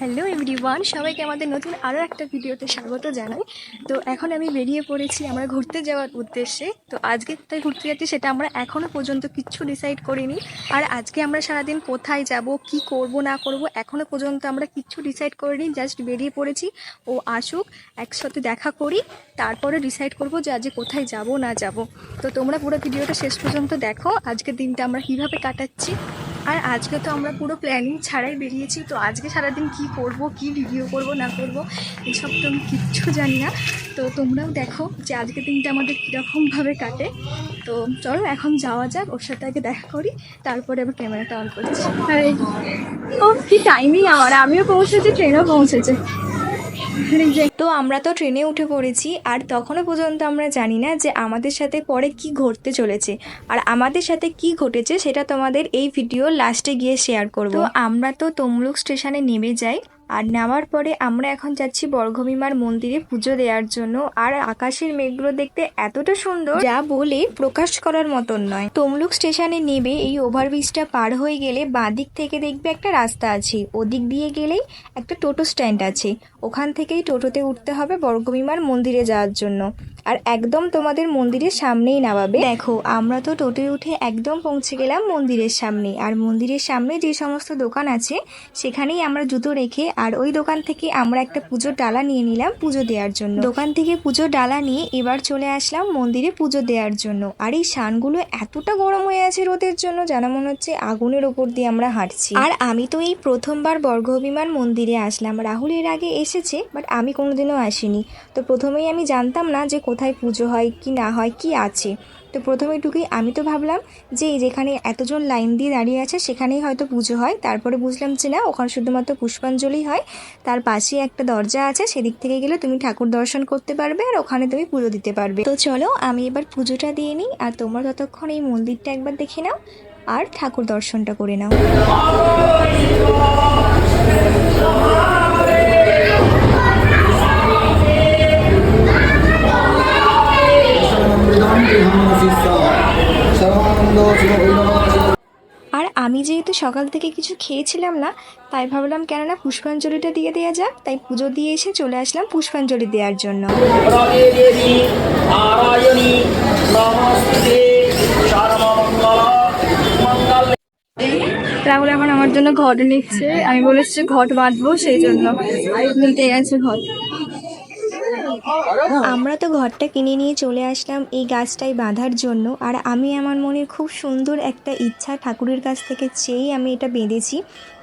Hello everyone, সবাইকে আমাদের নতুন আরও একটা ভিডিওতে স্বাগত জানাই। তো এখন আমি বেরিয়ে পড়েছি আমরা ঘুরতে যাওয়ার উদ্দেশ্যে। তো আজকে কোথায় ঘুরতে যাচ্ছি সেটা আমরা এখনও পর্যন্ত কিচ্ছু ডিসাইড করিনি। আর আজকে আমরা সারাদিন কোথায় যাব, কি করব না করব এখনও পর্যন্ত আমরা কিচ্ছু ডিসাইড করিনি। জাস্ট বেরিয়ে পড়েছি, ও আসুক, একসাথে দেখা করি, তারপরে ডিসাইড করব যে আজকে কোথায় যাব না যাব। তো তোমরা পুরো ভিডিওটা শেষ পর্যন্ত দেখো, আজকের দিনটা আমরা কীভাবে কাটাচ্ছি। আর আজকে তো আমরা পুরো প্ল্যানিং ছাড়াই বেরিয়েছি। তো আজকে সারাদিন কি করব, কি ভিডিও করব না করব এসব তো আমি কিচ্ছু জানি না। তো তোমরাও দেখো যে আজকের দিনটা আমাদের কীরকমভাবে কাটে। তো চলো এখন যাওয়া যাক, ওর সাথে আগে দেখা করি, তারপরে আবার ক্যামেরাটা অন করছি। ও কি টাইমিং, আমিও পৌঁছেছি, ট্রেনও পৌঁছেছে। তো আমরা তো ট্রেনে উঠে পড়েছি, আর তখনও পর্যন্ত আমরা জানি না যে আমাদের সাথে পরে কি ঘটতে চলেছে। আর আমাদের সাথে কি ঘটেছে সেটা তোমাদের এই ভিডিও লাস্টে গিয়ে শেয়ার করব। তো আমরা তো তমলুক স্টেশনে নেমে যাই, আর নামার পরে আমরা এখন যাচ্ছি বর্গভীমার মন্দিরে পুজো দেওয়ার জন্য। আর আকাশের মেঘগুলো দেখতে এতটা সুন্দর যা বলে প্রকাশ করার মতন নয়। তমলুক স্টেশনে নেমে এই ওভারব্রিজটা পার হয়ে গেলে বাঁদিক থেকে দেখবে একটা রাস্তা আছে, ওদিক দিয়ে গেলেই একটা টোটো স্ট্যান্ড আছে। ওখান থেকেই টোটোতে উঠতে হবে বর্গভীমার মন্দিরে যাওয়ার জন্য। আর একদম তোমাদের মন্দিরের সামনেই নামাবে। দেখো আমরা তো টোটোয় উঠে একদম পৌঁছে গেলাম মন্দিরের সামনে। আর মন্দিরের সামনে যে সমস্ত দোকান আছে সেখানেই আমরা জুতো রেখে, আর ওই দোকান থেকে আমরা একটা পুজোর ডালা নিয়ে নিলাম পুজো দেওয়ার জন্য। দোকান থেকে পুজোর ডালা নিয়ে এবার চলে আসলাম মন্দিরে পুজো দেওয়ার জন্য। আর এই শানগুলো এতটা গরম হয়ে আছে রোদের জন্য, যেন মনে হচ্ছে আগুনের ওপর দিয়ে আমরা হাঁটছি। আর আমি তো এই প্রথমবার বর্গভীমার মন্দিরে আসলাম। রাহুল এর আগে এসেছে, বাট আমি কোনোদিনও আসিনি। তো প্রথমেই আমি জানতাম না যে কোথায় পুজো হয় কি না হয় কি আছে। তো প্রথমে ঢুকেই আমি তো ভাবলাম যে যেখানে এতজন লাইন দিয়ে দাঁড়িয়ে আছে সেখানেই হয়তো পুজো হয়। তারপরে বুঝলাম যে না, ওখানে শুধুমাত্র পুষ্পাঞ্জলি হয়। তার পাশে একটা দরজা আছে, সেদিক থেকে গেলে তুমি ঠাকুর দর্শন করতে পারবে, আর ওখানে তুমি পুজো দিতে পারবে। তো চলো আমি এবার পুজোটা দিয়ে নিই, আর তোমরা ততক্ষণ এই মন্দিরটা একবার দেখে নাও আর ঠাকুর দর্শনটা করে নাও। আর আমি যেহেতু সকাল থেকে কিছু খেয়েছিলাম না, তাই ভাবলাম কেননা পুষ্পাঞ্জলিটা দিয়ে দেওয়া যাক। তাই পুজো দিয়ে এসে চলে আসলাম পুষ্পাঞ্জলি দেওয়ার জন্য। রাহুল এখন আমার জন্য ঘট নিচ্ছে, আমি বলেছি ঘট বাঁধবো, সেই জন্য নিতে গেছে ঘট। আমরা তো ঘরটা কিনে নিয়ে চলে আসলাম এই গাছটাই বাঁধার জন্য। আর আমি আমার মনে খুব সুন্দর একটা ইচ্ছা ঠাকুরের কাছ থেকে চেয়েই আমি এটা বেঁধেছি।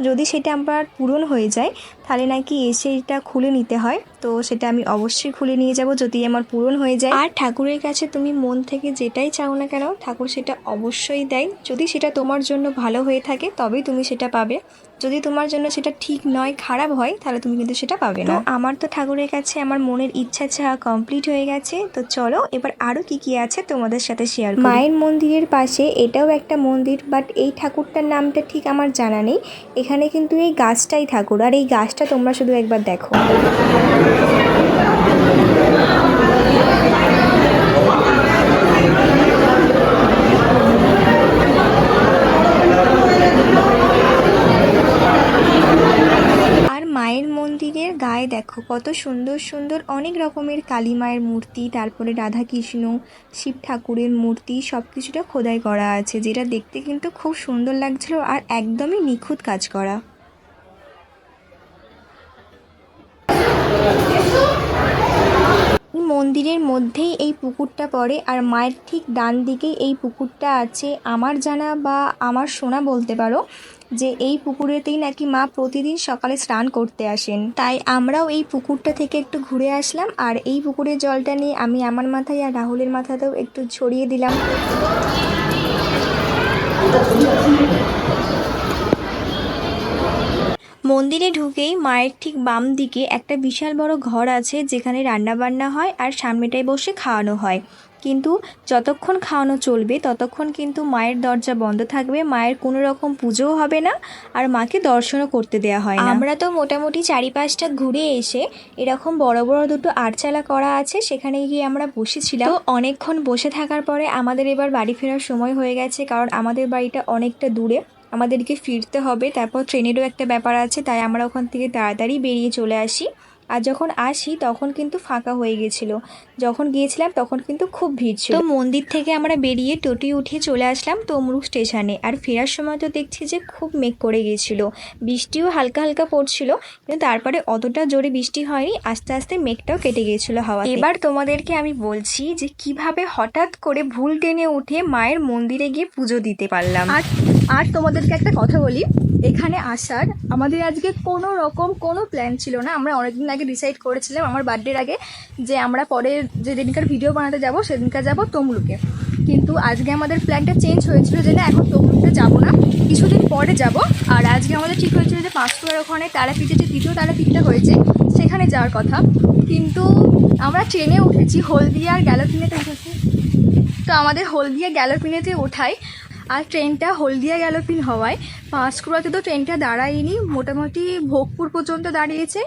যদি সেটা আবার পূরণ হয়ে যায় তাহলে নাকি এসে এটা খুলে নিতে হয়। তো সেটা আমি অবশ্যই খুলে নিয়ে যাব যদি আমার পূরণ হয়ে যায়। আর ঠাকুরের কাছে তুমি মন থেকে যেটাই চাও না কেন, ঠাকুর সেটা অবশ্যই দেয়। যদি সেটা তোমার জন্য ভালো হয়ে থাকে তবেই তুমি সেটা পাবে। যদি তোমার জন্য সেটা ঠিক নয়, খারাপ হয়, তাহলে তুমি কিন্তু সেটা পাবে না। আমার তো ঠাকুরের কাছে আমার মনের ইচ্ছা চাওয়া কমপ্লিট হয়ে গেছে। তো চলো এবার আরও কি আছে তোমাদের সাথে শেয়ার করি। মায়ের মন্দিরের পাশে এটাও একটা মন্দির, বাট এই ঠাকুরটার নামটা ঠিক আমার জানা নেই। এখানে কিন্তু এই গাছটাই ঠাকুর, আর এই গাছটা তোমরা শুধু একবার দেখো। মায়ের মন্দিরের গায়ে দেখো কত সুন্দর সুন্দর অনেক রকমের কালী মায়ের মূর্তি, তারপরে রাধাকৃষ্ণ, শিব ঠাকুরের মূর্তি, সব কিছুটা খোদাই করা আছে, যেটা দেখতে কিন্তু খুব সুন্দর লাগছিল আর একদমই নিখুঁত কাজ করা। মন্দিরের মধ্যেই এই পুকুরটা পড়ে, আর মায়ের ঠিক ডান দিকেই এই পুকুরটা আছে। আমার জানা বা আমার শোনা বলতে পারো যে এই পুকুরেতেই নাকি মা প্রতিদিন সকালে স্নান করতে আসেন। তাই আমরাও এই পুকুরটা থেকে একটু ঘুরে আসলাম, আর এই পুকুরের জলটা নিয়ে আমি আমার মাথায় আর রাহুলের মাথাতেও একটু ছড়িয়ে দিলাম। মন্দিরে ঢুকেই মায়ের ঠিক বাম দিকে একটা বিশাল বড় ঘর আছে, যেখানে রান্নাবান্না হয় আর সামনেটায় বসে খাওয়ানো হয়। কিন্তু যতক্ষণ খাওয়ানো চলবে ততক্ষণ কিন্তু মায়ের দরজা বন্ধ থাকবে, মায়ের কোনো রকম পুজোও হবে না, আর মাকে দর্শনও করতে দেওয়া হয় না। আমরা তো মোটামুটি চারিপাশটা ঘুরে এসে এরকম বড় বড় দুটো আটচালা করা আছে, সেখানে গিয়ে আমরা বসেছিলাম। তো অনেকক্ষণ বসে থাকার পরে আমাদের এবার বাড়ি ফেরার সময় হয়ে গেছে, কারণ আমাদের বাড়িটা অনেকটা দূরে। আমাদেরকে ফিরতে হবে, তারপর ট্রেনেরও একটা ব্যাপার আছে, তাই আমরা ওখান থেকে তাড়াতাড়ি বেরিয়ে চলে আসি। আর যখন আসি তখন কিন্তু ফাঁকা হয়ে গেছিলো, যখন গিয়েছিলাম তখন কিন্তু খুব ভিড় ছিল। তো মন্দির থেকে আমরা বেরিয়ে টোটো উঠিয়ে চলে আসলাম তমলুক স্টেশনে। আর ফেরার সময় তো দেখছি যে খুব মেঘ করে গিয়েছিলো, বৃষ্টিও হালকা হালকা পড়ছিল, কিন্তু তারপরে অতটা জোরে বৃষ্টি হয়নি, আস্তে আস্তে মেঘটাও কেটে গিয়েছিলো হাওয়া। এবার তোমাদেরকে আমি বলছি যে কিভাবে হঠাৎ করে ভুল ট্রেনে উঠে মায়ের মন্দিরে গিয়ে পুজো দিতে পারলাম। আর তোমাদেরকে একটা কথা বলি, এখানে আসার আমাদের আজকে কোনো রকম কোনো প্ল্যান ছিল না। আমরা অনেকদিন আগে ডিসাইড করেছিলাম আমার বার্থডের আগে যে আমরা পরের যে দিনকার ভিডিও বানাতে যাব সেদিনকার যাব তমলুকে, কিন্তু আজকে আমাদের প্ল্যানটা চেঞ্জ হয়েছিল যে না এখন তমলুকে যাব না, কিছুদিন পরে যাব। আর আজকে আমাদের ঠিক হয়েছিল যে পাঁশকুড়ার ওখানে তারাপীঠে যে দ্বিতীয় তারাপীঠটা হয়েছে সেখানে যাওয়ার কথা, কিন্তু আমরা ট্রেনে উঠেছি হলদিয়ার গ্যালোপিনেতে উঠেছি। তো আমাদের হলদিয়া গ্যালোপিনেতে ওঠাই, আর ট্রেনটা হলদিয়া গ্যালোপিন হওয়ায় পাঁশকুড়াতে তো ট্রেনটা দাঁড়ায়নি, মোটামুটি ভোগপুর পর্যন্ত দাঁড়িয়েছে,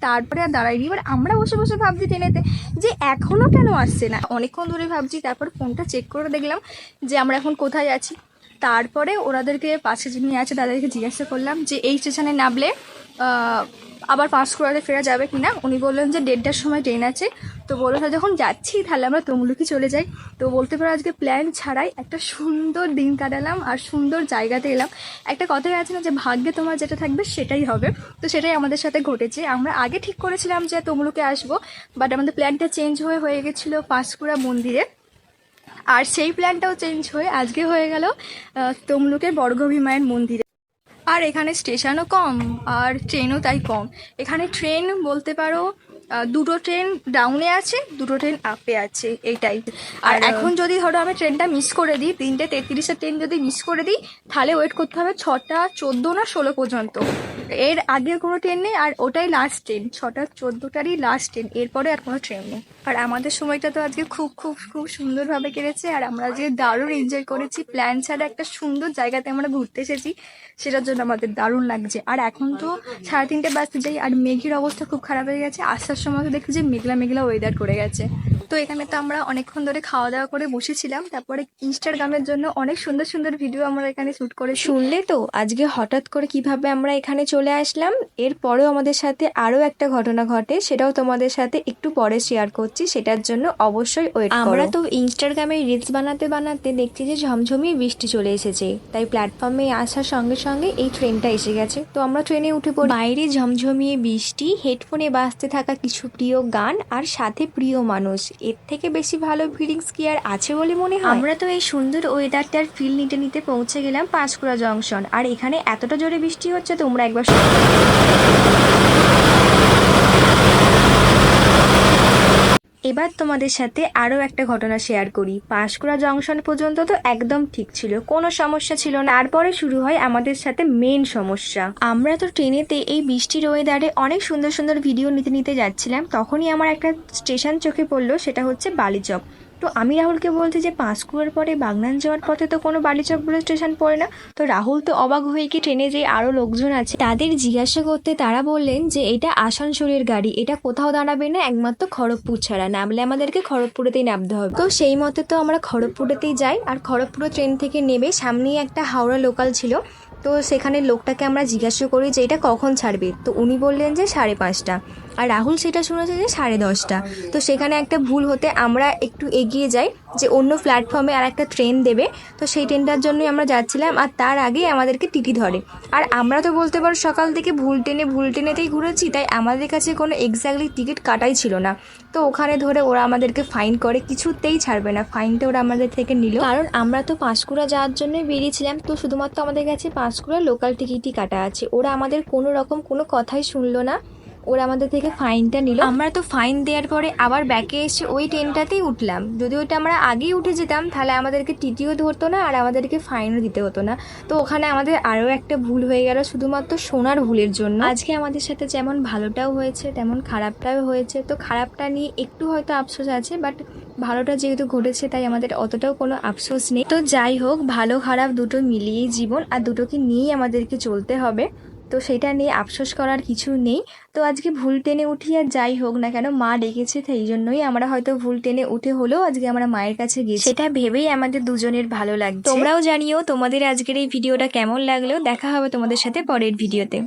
তারপরে আর দাঁড়ায়নি। এবার আমরা বসে বসে ভাবছি ট্রেনেতে যে এখনও কেন আসছে না, অনেকক্ষণ ধরে ভাবছি। তারপর ফোনটা চেক করে দেখলাম যে আমরা এখন কোথায় আছি। তারপরে ওনাদেরকে পাশে যিনি আছে তাদেরকে জিজ্ঞাসা করলাম যে এই স্টেশনে নামলে আবার পাঁশকুড়াতে ফেরা যাবে কি না। উনি বললেন যে 1:30টার সময় ট্রেন আছে। তো বললো যখন যাচ্ছি তাহলে আমরা তমলুকি চলে যাই। তো বলতে পারো আজকে প্ল্যান ছাড়াই একটা সুন্দর দিন কাটালাম আর সুন্দর জায়গাতে এলাম। একটা কথাই আছে না যে ভাগ্যে তোমার যেটা থাকবে সেটাই হবে, তো সেটাই আমাদের সাথে ঘটেছে। আমরা আগে ঠিক করেছিলাম যে তমলুকে আসবো, বাট আমাদের প্ল্যানটা চেঞ্জ হয়ে গেছিলো পাঁশকুড়া মন্দিরে। আর সেই প্ল্যানটাও চেঞ্জ হয়ে আজকে হয়ে গেল তমলুকের বর্গভীম মায়ের মন্দিরে। আর এখানে স্টেশনও কম আর ট্রেনও তাই কম। এখানে ট্রেন বলতে পারো দুটো ট্রেন ডাউনে আছে, দুটো ট্রেন আপে আছে, এইটাই। আর এখন যদি ধরো আমি ট্রেনটা মিস করে দিই, 3:33-এর ট্রেন যদি মিস করে দিই তাহলে ওয়েট করতে হবে 6:14 না 16 পর্যন্ত। এর আগের কোনো ট্রেন নেই, আর ওটাই লাস্ট ট্রেন, 6:14টারই লাস্ট ট্রেন, এরপরে আর কোনো ট্রেন নেই। আর আমাদের সময়টা তো আজকে খুব খুব খুব সুন্দরভাবে কেটেছে, আর আমরা যে দারুণ এনজয় করেছি। প্ল্যান ছাড়া একটা সুন্দর জায়গাতে আমরা ঘুরতে এসেছি, সেটার জন্য আমাদের দারুণ লাগছে। আর এখন তো 3:30 বাজতে যাই, আর মেঘের অবস্থা খুব খারাপ হয়ে গেছে। আসার সময় তো দেখছি যে মেঘলা মেঘলা ওয়েদার করে গেছে। তো এখানে তো আমরা অনেকক্ষণ ধরে খাওয়া দাওয়া করে বসেছিলাম, তারপরে ইনস্টাগ্রামের জন্য অনেক সুন্দর সুন্দর ভিডিও আমরা এখানে শ্যুট করে। শুনলে তো আজকে হঠাৎ করে কিভাবে আমরা এখানে চলে আসলাম। এরপরেও আমাদের সাথে আরও একটা ঘটনা ঘটে, সেটাও তোমাদের সাথে একটু পরে শেয়ার করছি, সেটার জন্য অবশ্যই ওয়েট করো। আমরা তো ইনস্টাগ্রামে রিলস বানাতে বানাতে দেখছি যে ঝমঝমিয়ে বৃষ্টি চলে এসেছে, তাই প্ল্যাটফর্মে আসার সঙ্গে সঙ্গে এই ট্রেনটা এসে গেছে। তো আমরা ট্রেনে উঠে পড়ি। বাইরে ঝমঝমিয়ে বৃষ্টি, হেডফোনে বাজতে থাকা কিছু প্রিয় গান, আর সাথে প্রিয় মানুষ, এর থেকে বেশি ভালো ফিলিংস কি আর আছে বলে মনে হয়? আমরা তো এই সুন্দর ওয়েদারটার ফিল নিতে নিতে পৌঁছে গেলাম পাঁশকুড়া জংশন। আর এখানে এতটা জোরে বৃষ্টি হচ্ছে তোমরা একবার এবার তোমাদের সাথে আরও একটা ঘটনা শেয়ার করি। পাঁশকুড়া জংশন পর্যন্ত তো একদম ঠিক ছিল, কোনো সমস্যা ছিল না। তারপরে শুরু হয় আমাদের সাথে মেন সমস্যা। আমরা তো ট্রেনেতে এই বৃষ্টির ওয়েদারে অনেক সুন্দর সুন্দর ভিডিও নিতে নিতে যাচ্ছিলাম, তখনই আমার একটা স্টেশন চোখে পড়লো, সেটা হচ্ছে বালিচক। তো আমি রাহুলকে বলছি যে পাঁশকুড়ার পরে বাগনান যাওয়ার পথে তো কোনো বালিচক বলে স্টেশন পড়ে না। তো রাহুল তো অবাক হয়ে কি ট্রেনে যে আরও লোকজন আছে তাদের জিজ্ঞাসা করতে তারা বললেন যে এটা আসানসোলের গাড়ি, এটা কোথাও দাঁড়াবে না একমাত্র খড়গপুর ছাড়া, নামলে আমাদেরকে খড়গপুরেতেই নামতে হবে। তো সেই মতে তো আমরা খড়গপুরেতেই যাই। আর খড়গপুর ট্রেন থেকে নেমে সামনেই একটা হাওড়া লোকাল ছিল, তো সেখানে লোকটাকে আমরা জিজ্ঞাসা করি যে এটা কখন ছাড়বে। তো উনি বললেন যে 5:30, আর রাহুল সেটা শুনেছে যে 10:30। তো সেখানে একটা ভুল হতে আমরা একটু এগিয়ে যাই যে অন্য প্ল্যাটফর্মে আর একটা ট্রেন দেবে, তো সেই ট্রেনটার জন্যই আমরা যাচ্ছিলাম। আর তার আগেই আমাদেরকে টিটি ধরে। আর আমরা তো বলতে পারো সকাল থেকে ভুল ট্রেনেতেই ঘুরেছি, তাই আমাদের কাছে কোনো এক্স্যাক্টলি টিকিট কাটাই ছিল না। তো ওখানে ধরে ওরা আমাদেরকে ফাইন করে, কিছুতেই ছাড়বে না, ফাইনটা ওরা আমাদের থেকে নিল। কারণ আমরা তো পাঁশকুড়া যাওয়ার জন্য বেরিয়েছিলাম, তো শুধুমাত্র আমাদের কাছে পাঁশকুড়া লোকাল টিকিটই কাটা আছে। ওরা আমাদের কোনো রকম কোনো কথাই শুনলো না, ওরা আমাদের থেকে ফাইনটা নিল। আমরা তো ফাইন দেওয়ার পরে আবার ব্যাকে এসে ওই ট্রেনটাতেই উঠলাম। যদি ওইটা আমরা আগেই উঠে যেতাম তাহলে আমাদেরকে টিটিও ধরতো না, আর আমাদেরকে ফাইনও দিতে হতো না। তো ওখানে আমাদের আরও একটা ভুল হয়ে গেল শুধুমাত্র শোনার ভুলের জন্য। আজকে আমাদের সাথে যেমন ভালোটাও হয়েছে তেমন খারাপটাও হয়েছে। তো খারাপটা নিয়ে একটু হয়তো আফসোস আছে, বাট ভালোটা যেহেতু ঘটেছে তাই আমাদের অতটাও কোনো আফসোস নেই। তো যাই হোক, ভালো খারাপ দুটো মিলিয়েই জীবন, আর দুটোকে নিয়েই আমাদেরকে চলতে হবে। তো সেটা নিয়ে আফসোস করার কিছু নেই। তো আজকে ভুল টেনে উঠি আর যাই হোক না কেন, মা ডেকেছে, তাই এই জন্যই আমরা হয়তো ভুল টেনে উঠে হলেও আজকে আমরা মায়ের কাছে গেছি, সেটা ভেবেই আমাদের দুজনের ভালো লাগছে। তোমরাও জানিও তোমাদের আজকের এই ভিডিওটা কেমন লাগলো। দেখা হবে তোমাদের সাথে পরের ভিডিওতে।